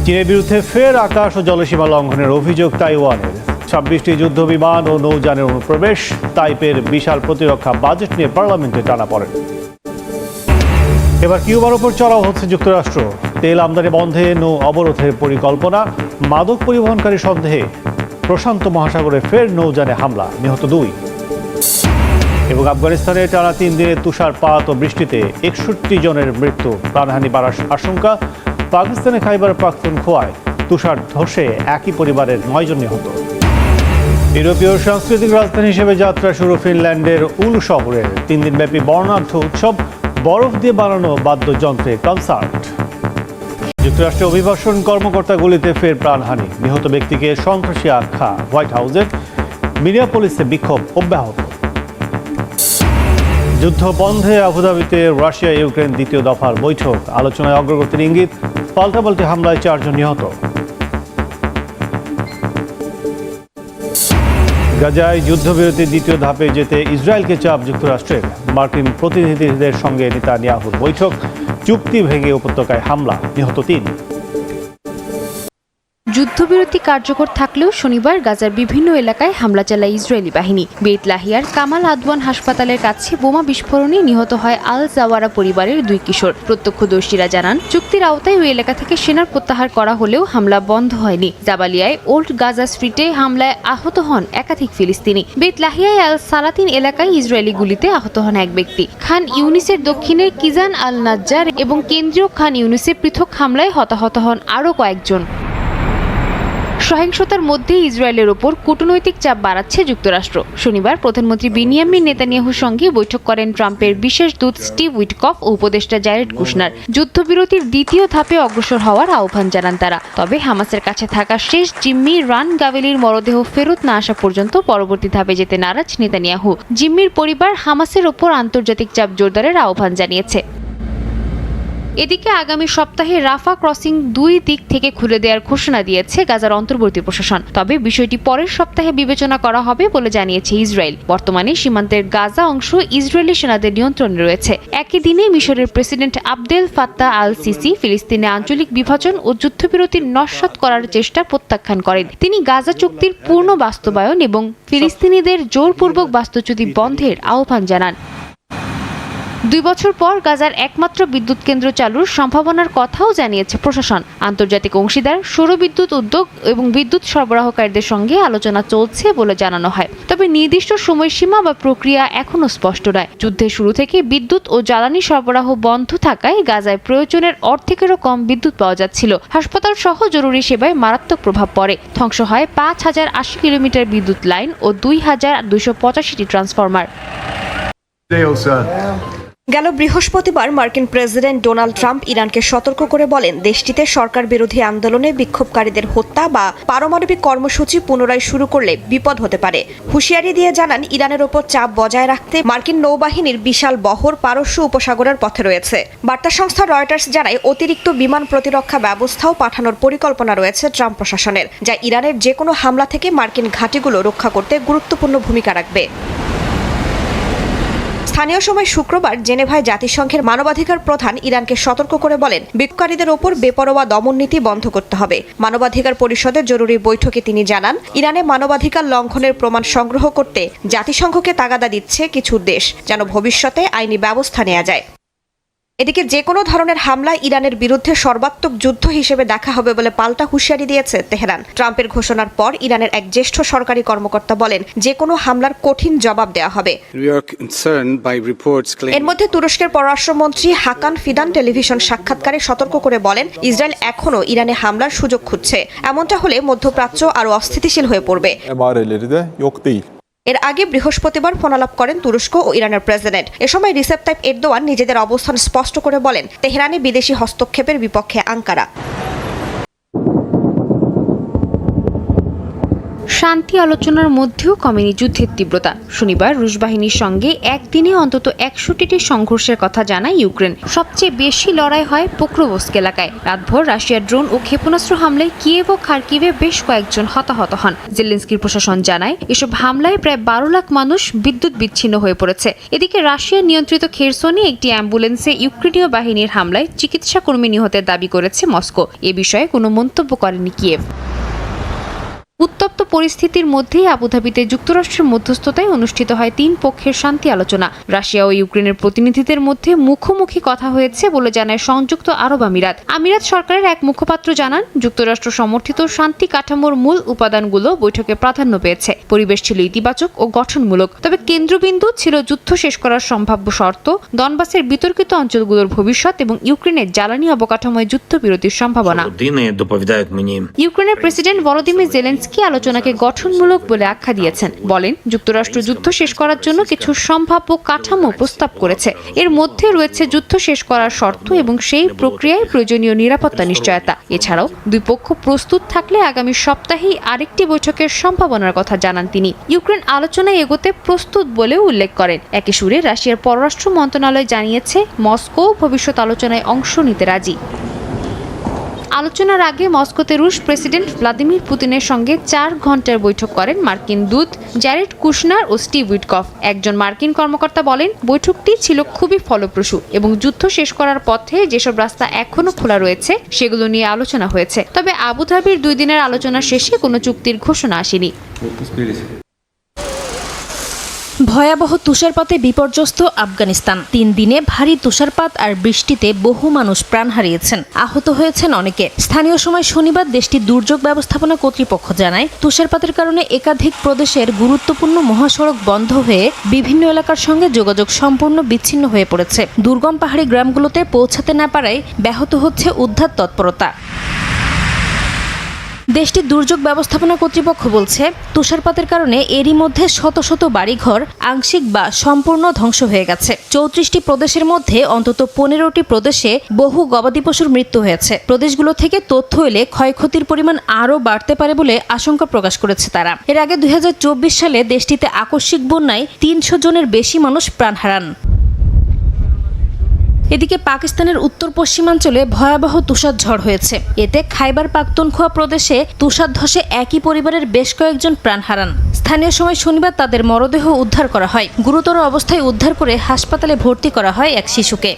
চীনের বিরুদ্ধে ফের আকাশ ও জলসীমা লঙ্ঘনের অভিযোগ তাইওয়ানের। 26টি যুদ্ধ বিমান ও নৌযানের অনুপ্রবেশ, তাইপের বিশাল প্রতিরক্ষা বাজেট নিয়ে পার্লামেন্টে টানাপড়েন। এবার কিউবার ওপর চড়াও হচ্ছে যুক্তরাষ্ট্র। তেল আমদানি বন্ধে নৌ অবরোধের পরিকল্পনা, মাদক পরিবহনকারী সন্দেহে প্রশান্ত মহাসাগরে ফের নৌযানে হামলা, নিহত 2। এবং আফগানিস্তানে টানা 3 দিনে তুষারপাত ও বৃষ্টিতে 61 জনের মৃত্যু, প্রাণহানি বাড়ার আশঙ্কা। পাকিস্তানে খাইবার পাখতুনখোয়ায় তুষার ধসে একই পরিবারের 9 জন নিহত। ইউরোপীয় সাংস্কৃতিক রাজধানী হিসেবে যাত্রা শুরু ফিনল্যান্ডের উল শহরের। 3 দিনব্যাপী বর্ণাঢ্য উৎসব, বরফ দিয়ে বানানো বাদ্যযন্ত্রের কনসার্ট। যুক্তরাষ্ট্রে অভিবাসন কর্মকর্তা গুলিতে ফের প্রাণহানি, নিহত ব্যক্তিকে সন্ত্রাসী আখ্যা। হোয়াইট হাউসের মিনিয়াপোলিসে বিক্ষোভ অব্যাহত। যুদ্ধ বন্ধে আবুধাবিতে রাশিয়া ইউক্রেন দ্বিতীয় দফার বৈঠক, আলোচনায় অগ্রগতির ইঙ্গিত। পাল্টাপাল্টি হামলায় 4 জন নিহত। গাজায় যুদ্ধবিরতির দ্বিতীয় ধাপে যেতে ইসরায়েলকে চাপ যুক্তরাষ্ট্রের। মার্কিন প্রতিনিধিদের সঙ্গে নেতানিয়াহুর বৈঠক, চুক্তি ভেঙে উপত্যকায় হামলা, নিহত 3। যুদ্ধবিরতি কার্যকর থাকলেও শনিবার গাজার বিভিন্ন এলাকায় হামলা চালায় ইসরায়েলি বাহিনী। বেত লাহিয়ার কামাল আদওয়ান হাসপাতালের কাছে বোমা বিস্ফোরণে নিহত হয় আল জাওয়ারা পরিবারের 2 কিশোর। প্রত্যক্ষদর্শীরা জানান, চুক্তির আওতায় ওই এলাকা থেকে সেনার প্রত্যাহার করা হলেও হামলা বন্ধ হয়নি। জাবালিয়ায় ওল্ড গাজা স্ট্রিটে হামলায় আহত হন একাধিক ফিলিস্তিনি। বেত লাহিয়ায় আল সালাতিন এলাকায় ইসরায়েলি গুলিতে আহত হন 1 ব্যক্তি। খান ইউনিসের দক্ষিণের কিজান আল নাজ্জার এবং কেন্দ্রীয় খান ইউনিসে পৃথক হামলায় হতাহত হন আরও কয়েকজন। সহিংসতার মধ্যে ইসরায়েলের ওপর কূটনৈতিক চাপ বাড়াচ্ছে যুক্তরাষ্ট্র। শনিবার প্রধানমন্ত্রী বেনিয়ামিন নেতানিয়াহুর সঙ্গে বৈঠক করেন ট্রাম্পের বিশেষ দূত স্টিভ উইটকফ ও উপদেষ্টা জারেড কুশনার। যুদ্ধবিরতির দ্বিতীয় ধাপে অগ্রসর হওয়ার আহ্বান জানান তারা। তবে হামাসের কাছে থাকা শেষ জিম্মি রান গাভেলির মরদেহ ফেরত না আসা পর্যন্ত পরবর্তী ধাপে যেতে নারাজ নেতানিয়াহু। জিম্মির পরিবার হামাসের ওপর আন্তর্জাতিক চাপ জোরদারের আহ্বান জানিয়েছে। এদিকে আগামী সপ্তাহে রাফা ক্রসিং 2 দিক থেকে খুলে দেওয়ার ঘোষণা দিয়েছে গাজার অন্তর্বর্তী প্রশাসন। তবে বিষয়টি পরের সপ্তাহে বিবেচনা করা হবে বলে জানিয়েছে ইসরায়েল। বর্তমানে সীমান্তের গাজা অংশ ইসরায়েলি সেনাদের নিয়ন্ত্রণে রয়েছে। একই দিনে মিশরের president Abdel Fattah al CC ফিলিস্তিনে আঞ্চলিক বিভাজন ও যুদ্ধবিরতি নস্যাৎ করার চেষ্টা প্রত্যাখ্যান করেন। তিনি গাজা চুক্তির পূর্ণ বাস্তবায়ন এবং ফিলিস্তিনিদের জোরপূর্বক বাস্তুচ্যুতি বন্ধের আহ্বান জানান। 2 বছর পর গাজার একমাত্র বিদ্যুৎ কেন্দ্র চালুর সম্ভাবনার কথাও জানিয়েছে প্রশাসন। আন্তর্জাতিক অংশীদার, সৌরবিদ্যুৎ উদ্যোগ এবং বিদ্যুৎ সরবরাহকারীদের সঙ্গে আলোচনা চলছে বলে জানানো হয়। তবে নির্দিষ্ট সময়সীমা বা প্রক্রিয়া এখনো স্পষ্ট নয়। যুদ্ধের শুরু থেকে বিদ্যুৎ ও জ্বালানি সরবরাহ বন্ধ থাকায় গাজায় প্রয়োজনের অর্ধেকেরও কম বিদ্যুৎ পাওয়া যাচ্ছিল। হাসপাতাল সহ জরুরি সেবায় মারাত্মক প্রভাব পড়ে। ধ্বংস হয় 5080 কিলোমিটার বিদ্যুৎ লাইন ও 2285টি ট্রান্সফরমার। গেল বৃহস্পতিবার মার্কিন প্রেসিডেন্ট ডোনাল্ড ট্রাম্প ইরানকে সতর্ক করে বলেন, দেশটিতে সরকার বিরোধী আন্দোলনে বিক্ষোভকারীদের হত্যা বা পারমাণবিক কর্মসূচি পুনরায় শুরু করলে বিপদ হতে পারে। হুঁশিয়ারি দিয়ে জানান, ইরানের ওপর চাপ বজায় রাখতে মার্কিন নৌবাহিনীর বিশাল বহর পারস্য উপসাগরের পথে রয়েছে। বার্তা সংস্থা রয়টার্স জানায়, অতিরিক্ত বিমান প্রতিরক্ষা ব্যবস্থাও পাঠানোর পরিকল্পনা রয়েছে ট্রাম্প প্রশাসনের, যা ইরানের যে কোনো হামলা থেকে মার্কিন ঘাঁটিগুলো রক্ষা করতে গুরুত্বপূর্ণ ভূমিকা রাখবে। স্থানীয় সময় শুক্রবার জেনেভায় জাতিসংঘের মানবাধিকার প্রধান ইরানকে সতর্ক করে বলেন, বিক্ষোভকারীদের ওপর বেপরোয়া দমননীতি বন্ধ করতে হবে। মানবাধিকার পরিষদের জরুরি বৈঠকে তিনি জানান, ইরানে মানবাধিকার লঙ্ঘনের প্রমাণ সংগ্রহ করতে জাতিসংঘকে তাগাদা দিচ্ছে কিছু দেশ, যেন ভবিষ্যতে আইনি ব্যবস্থা নেওয়া যায়। এদিকে যে কোনো ধরনের হামলা ইরানের বিরুদ্ধে সর্বাত্মক যুদ্ধ হিসেবে দেখা হবে বলে পাল্টা হুঁশিয়ারি দিয়েছে তেহরান। ট্রাম্পের ঘোষণার পর ইরানের এক জ্যেষ্ঠ সরকারি কর্মকর্তা বলেন, যে কোনো হামলার কঠিন জবাব দেওয়া হবে। এর মধ্যে তুরস্কের পররাষ্ট্রমন্ত্রী হাকান ফিদান টেলিভিশন সাক্ষাৎকারে সতর্ক করে বলেন, ইসরায়েল এখনও ইরানে হামলার সুযোগ খুঁজছে। এমনটা হলে মধ্যপ্রাচ্য আরও অস্থিতিশীল হয়ে পড়বে। এর আগে বৃহস্পতিবার ফোনালাপ করেন তুরস্ক ও ইরানের প্রেসিডেন্ট। এ সময় রিসেপ তাইপ এরদোয়ান নিজেদের অবস্থান স্পষ্ট করে বলেন, তেহরানে বিদেশি হস্তক্ষেপের বিপক্ষে আঙ্কারা। শান্তি আলোচনার মধ্যেও কমেনি যুদ্ধের তীব্রতা। শনিবার রুশ বাহিনীর সঙ্গে একদিনে অন্তত 61টি সংঘর্ষের কথা জানায় ইউক্রেন। সবচেয়ে বেশি লড়াই হয় পোক্রোভস্ক এলাকায়। রাতভর রাশিয়ার ড্রোন ও ক্ষেপণাস্ত্র হামলায় কিয়েভ ও খার্কিভে বেশ কয়েকজন হতাহত হন। জেলেনস্কির প্রশাসন জানায় এসব হামলায় প্রায় 12 লাখ মানুষ বিদ্যুৎ বিচ্ছিন্ন হয়ে পড়েছে। এদিকে রাশিয়া নিয়ন্ত্রিত খেরসনে একটি অ্যাম্বুলেন্সে ইউক্রেনীয় বাহিনীর হামলায় চিকিৎসা কর্মী নিহতের দাবি করেছে মস্কো। এ বিষয়ে কোনো মন্তব্য করেনি কিয়েভ। উত্তপ্ত পরিস্থিতির মধ্যেই আবুধাবিতে যুক্তরাষ্ট্রের মধ্যস্থতায় অনুষ্ঠিত হয় 3 পক্ষের শান্তি আলোচনা। রাশিয়া ও ইউক্রেনের প্রতিনিধিদের মধ্যে মুখোমুখি কথা হয়েছে বলে জানায় সংযুক্ত আরব আমিরাত। আমিরাত সরকারের এক মুখপাত্র জানান, যুক্তরাষ্ট্র সমর্থিত শান্তি কাঠামোর মূল উপাদানগুলো বৈঠকে প্রাধান্য পেয়েছে। পরিবেশ ছিল ইতিবাচক ও গঠনমূলক, তবে কেন্দ্রবিন্দু ছিল যুদ্ধ শেষ করার সম্ভাব্য শর্ত, দনবাসের বিতর্কিত অঞ্চলগুলোর ভবিষ্যৎ এবং ইউক্রেনের জ্বালানি অবকাঠামোয় যুদ্ধবিরতির সম্ভাবনা। ইউক্রেনের প্রেসিডেন্ট ভলোদিমির জেলেনস্কি আলোচনাকে গঠনমূলক বলে আখ্যা দিয়েছেন। বলেন, যুক্তরাষ্ট্র যুদ্ধ শেষ করার জন্য কিছু সম্ভাব্য কাঠামো প্রস্তাব করেছে। এর মধ্যে রয়েছে যুদ্ধ শেষ করার শর্ত এবং সেই প্রক্রিয়ায় প্রয়োজনীয় নিরাপত্তা নিশ্চয়তা। এছাড়াও দুই পক্ষ প্রস্তুত থাকলে আগামী সপ্তাহেই আরেকটি বৈঠকের সম্ভাবনার কথা জানান তিনি। ইউক্রেন আলোচনায় এগোতে প্রস্তুত বলেও উল্লেখ করেন। একই সুরে রাশিয়ার পররাষ্ট্র মন্ত্রণালয় জানিয়েছে মস্কো ভবিষ্যৎ আলোচনায় অংশ নিতে রাজি। আলোচনার আগে মস্কোতে রুশ প্রেসিডেন্ট ভ্লাদিমির পুতিনের সঙ্গে 4 ঘন্টার বৈঠক করেন মার্কিন দূত জ্যারেড কুশনার ও স্টিভ উইটকফ। একজন মার্কিন কর্মকর্তা বলেন, বৈঠকটি ছিল খুবই ফলপ্রসূ এবং যুদ্ধ শেষ করার পথে যেসব রাস্তা এখনো খোলা রয়েছে সেগুলো নিয়ে আলোচনা হয়েছে। তবে আবুধাবির 2 দিনের আলোচনা শেষে কোনো চুক্তির ঘোষণা আসেনি। ভয়াবহ তুষারপাতে বিপর্যস্ত আফগানিস্তান। 3 দিনে ভারী তুষারপাত আর বৃষ্টিতে বহু মানুষ প্রাণ হারিয়েছেন, আহত হয়েছেন অনেকে। স্থানীয় সময় শনিবার দেশটির দুর্যোগ ব্যবস্থাপনা কর্তৃপক্ষ জানায়, তুষারপাতের কারণে একাধিক প্রদেশের গুরুত্বপূর্ণ মহাসড়ক বন্ধ হয়ে বিভিন্ন এলাকার সঙ্গে যোগাযোগ সম্পূর্ণ বিচ্ছিন্ন হয়ে পড়েছে। দুর্গম পাহাড়ি গ্রামগুলোতে পৌঁছাতে না পারায় ব্যাহত হচ্ছে উদ্ধার তৎপরতা। দেশটির দুর্যোগ ব্যবস্থাপনা কর্তৃপক্ষ বলছে, তুষারপাতের কারণে এরই মধ্যে শত শত বাড়িঘর আংশিক বা সম্পূর্ণ ধ্বংস হয়ে গেছে। 34টি প্রদেশের মধ্যে অন্তত 15টি প্রদেশে বহু গবাদি পশুর মৃত্যু হয়েছে। প্রদেশগুলো থেকে তথ্য এলে ক্ষয়ক্ষতির পরিমাণ আরও বাড়তে পারে বলে আশঙ্কা প্রকাশ করেছে তারা। এর আগে 2024 সালে দেশটিতে আকস্মিক বন্যায় 300 জনের বেশি মানুষ প্রাণ হারান। এদিকে পাকিস্তানের উত্তর পশ্চিমাঞ্চলে ভয়াবহ তুষারঝড় হয়েছে। এতে খাইবার পাখতুনখোয়া প্রদেশে তুষারধসে একই পরিবারের বেশ কয়েকজন প্রাণ হারান। স্থানীয় সময় শনিবার তাদের মরদেহ উদ্ধার করা হয়। গুরুতর অবস্থায় উদ্ধার করে হাসপাতালে ভর্তি করা হয় এক শিশুকে।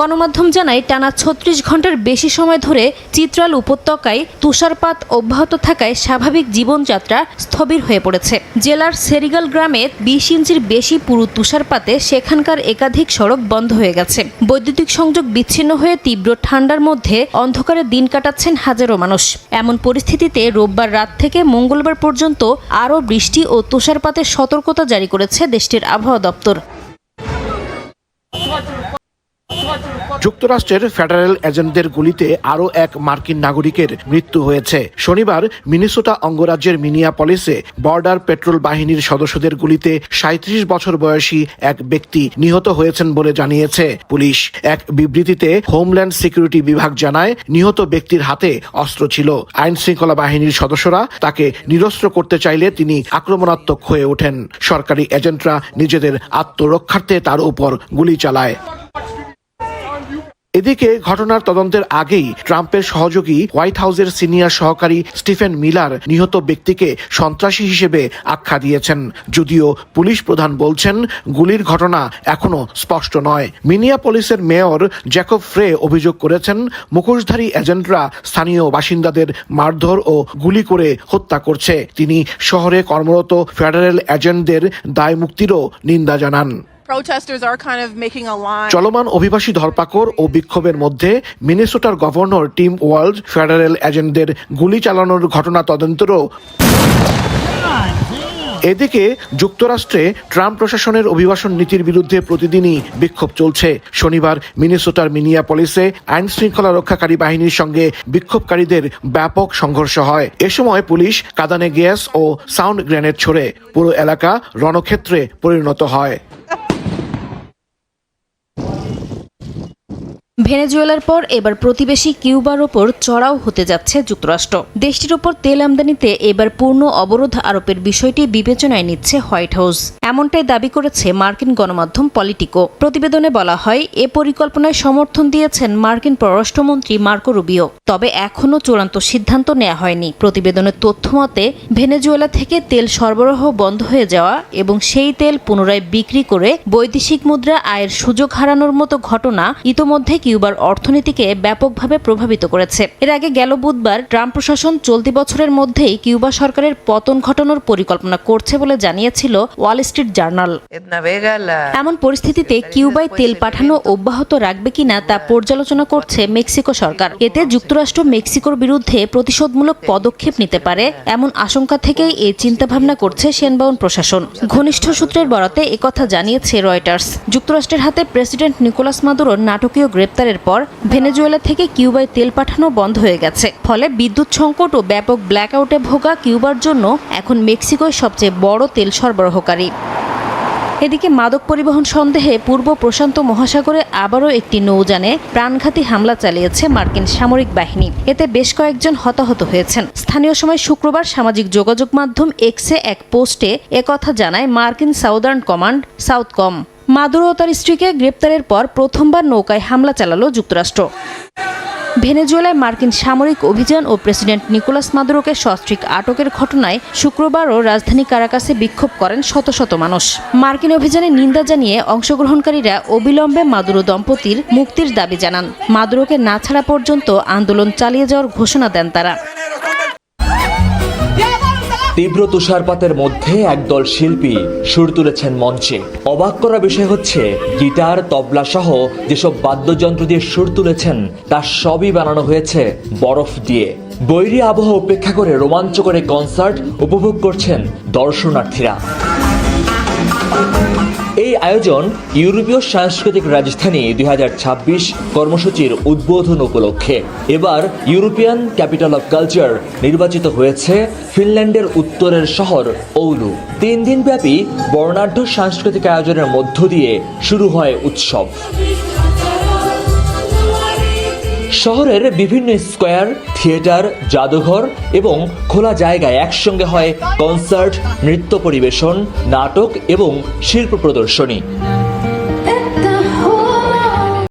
গণমাধ্যম জানায়, টানা 36 ঘন্টার বেশি সময় ধরে চিত্রাল উপত্যকায় তুষারপাত অব্যাহত থাকায় স্বাভাবিক জীবনযাত্রা স্থবির হয়ে পড়েছে। জেলার সেরিগাল গ্রামে 20 ইঞ্চির বেশি পুরু তুষারপাতে সেখানকার একাধিক সড়ক বন্ধ হয়ে গেছে। বৈদ্যুতিক সংযোগ বিচ্ছিন্ন হয়ে তীব্র ঠান্ডার মধ্যে অন্ধকারে দিন কাটাচ্ছেন হাজারো মানুষ। এমন পরিস্থিতিতে রোববার রাত থেকে মঙ্গলবার পর্যন্ত আরও বৃষ্টি ও তুষারপাতের সতর্কতা জারি করেছে দেশটির আবহাওয়া দপ্তর। যুক্তরাষ্ট্রের ফেডারেল এজেন্টদের গুলিতে আরও এক মার্কিন নাগরিকের মৃত্যু হয়েছে। শনিবার মিনেসোটা অঙ্গরাজ্যের মিনিয়াপলিসে বর্ডার পেট্রোল বাহিনীর সদস্যদের গুলিতে 37 বছর বয়সী এক ব্যক্তি নিহত হয়েছেন বলে জানিয়েছে পুলিশ। এক বিবৃতিতে হোমল্যান্ড সিকিউরিটি বিভাগ জানায়, নিহত ব্যক্তির হাতে অস্ত্র ছিল। আইন শৃঙ্খলা বাহিনীর সদস্যরা তাকে নিরস্ত্র করতে চাইলে তিনি আক্রমণাত্মক হয়ে ওঠেন। সরকারি এজেন্টরা নিজেদের আত্মরক্ষার্থে তার উপর গুলি চালায়। এদিকে ঘটনার তদন্তের আগেই ট্রাম্পের সহযোগী হোয়াইট হাউসের সিনিয়র সহকারী স্টিফেন মিলার নিহত ব্যক্তিকে সন্ত্রাসী হিসেবে আখ্যা দিয়েছেন। যদিও পুলিশ প্রধান বলছেন, গুলির ঘটনা এখনো স্পষ্ট নয়। মিনিয়াপলিসের মেয়র জ্যাকব ফ্রে অভিযোগ করেছেন, মুখোশধারী এজেন্টরা স্থানীয় বাসিন্দাদের মারধর ও গুলি করে হত্যা করছে। তিনি শহরে কর্মরত ফেডারেল এজেন্টদের দায় মুক্তিরও নিন্দা জানান। চলমান অভিবাসী ধরপাকড় ও বিক্ষোভের মধ্যে মিনেসোটার গভর্নর টিম ওয়ালজ ফেডারেল এজেন্টদের গুলি চালানোর ঘটনা তদন্তেরও। এদিকে যুক্তরাষ্ট্রে ট্রাম্প প্রশাসনের অভিবাসন নীতির বিরুদ্ধে প্রতিদিনই বিক্ষোভ চলছে। শনিবার মিনেসোটার মিনিয়াপলিসে আইন শৃঙ্খলা রক্ষাকারী বাহিনীর সঙ্গে বিক্ষোভকারীদের ব্যাপক সংঘর্ষ হয়। এ সময় পুলিশ কাঁদানে গ্যাস ও সাউন্ড গ্রেনেড ছোড়ে। পুরো এলাকা রণক্ষেত্রে পরিণত হয়। ভেনেজুয়েলার পর এবার প্রতিবেশী কিউবার ওপর চড়াও হতে যাচ্ছে যুক্তরাষ্ট্র। দেশটির ওপর তেল আমদানিতে এবার পূর্ণ অবরোধ আরোপের বিষয়টি বিবেচনায় নিচ্ছে হোয়াইট হাউস। এমনটাই দাবি করেছে মার্কিন গণমাধ্যম পলিটিকো। প্রতিবেদনে বলা হয়, এ পরিকল্পনায় সমর্থন দিয়েছেন মার্কিন পররাষ্ট্রমন্ত্রী মার্কো রুবিও। তবে এখনও চূড়ান্ত সিদ্ধান্ত নেওয়া হয়নি। প্রতিবেদনের তথ্য মতে, ভেনেজুয়েলা থেকে তেল সরবরাহ বন্ধ হয়ে যাওয়া এবং সেই তেল পুনরায় বিক্রি করে বৈদেশিক মুদ্রা আয়ের সুযোগ হারানোর মতো ঘটনা ইতোমধ্যে কিউবার অর্থনীতিকে ব্যাপকভাবে প্রভাবিত করেছে। এর আগে গেল বুধবার ট্রাম্প প্রশাসন চলতি বছরের মধ্যেই কিউবা সরকারের পতন ঘটানোর পরিকল্পনা করছে বলে জানিয়েছিল ওয়াল স্ট্রিট জার্নাল। এমন পরিস্থিতিতে কিউবায় তেল পাঠানো অব্যাহত রাখবে কিনা তা পর্যালোচনা করছে মেক্সিকো সরকার। এতে যুক্তরাষ্ট্র মেক্সিকোর বিরুদ্ধে প্রতিশোধমূলক পদক্ষেপ নিতে পারে এমন আশঙ্কা থেকেই এই চিন্তাভাবনা করছে শেনবাউন প্রশাসন। ঘনিষ্ঠ সূত্রের বরাতে একথা জানিয়েছে রয়টার্স। যুক্তরাষ্ট্রের হাতে প্রেসিডেন্ট নিকোলাস মাদুরোর নাটকীয় গ্রেপ্তারের পর ভেনেজুয়েলা থেকে কিউবায় তেল পাঠানো বন্ধ হয়ে গেছে। ফলে বিদ্যুৎ সংকট ও ব্যাপক ব্ল্যাকআউটে ভোগা কিউবার জন্য এখন মেক্সিকোই সবচেয়ে বড় তেল সরবরাহকারী। এদিকে মাদক পরিবহন সন্দেহে পূর্ব প্রশান্ত মহাসাগরে আবারও একটি নৌযানে প্রাণঘাতী হামলা চালিয়েছে মার্কিন সামরিক বাহিনী। এতে বেশ কয়েকজন হতাহত হয়েছেন। স্থানীয় সময় শুক্রবার সামাজিক যোগাযোগ মাধ্যম এক্সে এক পোস্টে একথা জানায় মার্কিন সাউদার্ন কমান্ড সাউথকম। মাদুরো ও তার স্ত্রীকে গ্রেপ্তারের পর প্রথমবার নৌকায় হামলা চালালো যুক্তরাষ্ট্র। ভেনেজুয়েলায় মার্কিন সামরিক অভিযান ও প্রেসিডেন্ট নিকোলাস মাদুরোকে সস্ত্রীক আটকের ঘটনায় শুক্রবারও রাজধানী কারাকাসে বিক্ষোভ করেন শত শত মানুষ। মার্কিন অভিযানে নিন্দা জানিয়ে অংশগ্রহণকারীরা অবিলম্বে মাদুরো দম্পতির মুক্তির দাবি জানান। মাদুরোকে না ছাড়া পর্যন্ত আন্দোলন চালিয়ে যাওয়ার ঘোষণা দেন তারা। তীব্র তুষারপাতের মধ্যে একদল শিল্পী সুর তুলেছেন মঞ্চে। অবাক করা বিষয় হচ্ছে, গিটার, তবলা সহ যেসব বাদ্যযন্ত্র দিয়ে সুর তুলেছেন তার সবই বানানো হয়েছে বরফ দিয়ে। বৈরী আবহাওয়া উপেক্ষা করে রোমাঞ্চকর এই কনসার্ট উপভোগ করছেন দর্শনার্থীরা। এই আয়োজন ইউরোপীয় সাংস্কৃতিক রাজধানী 2026 কর্মসূচির উদ্বোধন উপলক্ষে। এবার ইউরোপিয়ান ক্যাপিটাল অফ কালচার নির্বাচিত হয়েছে ফিনল্যান্ডের উত্তরের শহর ওউলু। 3 দিনব্যাপী বর্ণাঢ্য সাংস্কৃতিক আয়োজনের মধ্য দিয়ে শুরু হয় উৎসব। শহরের বিভিন্ন স্কোয়ার, থিয়েটার, জাদুঘর এবং খোলা জায়গায় একসঙ্গে হয় কনসার্ট, নৃত্য পরিবেশন, নাটক এবং শিল্প প্রদর্শনী।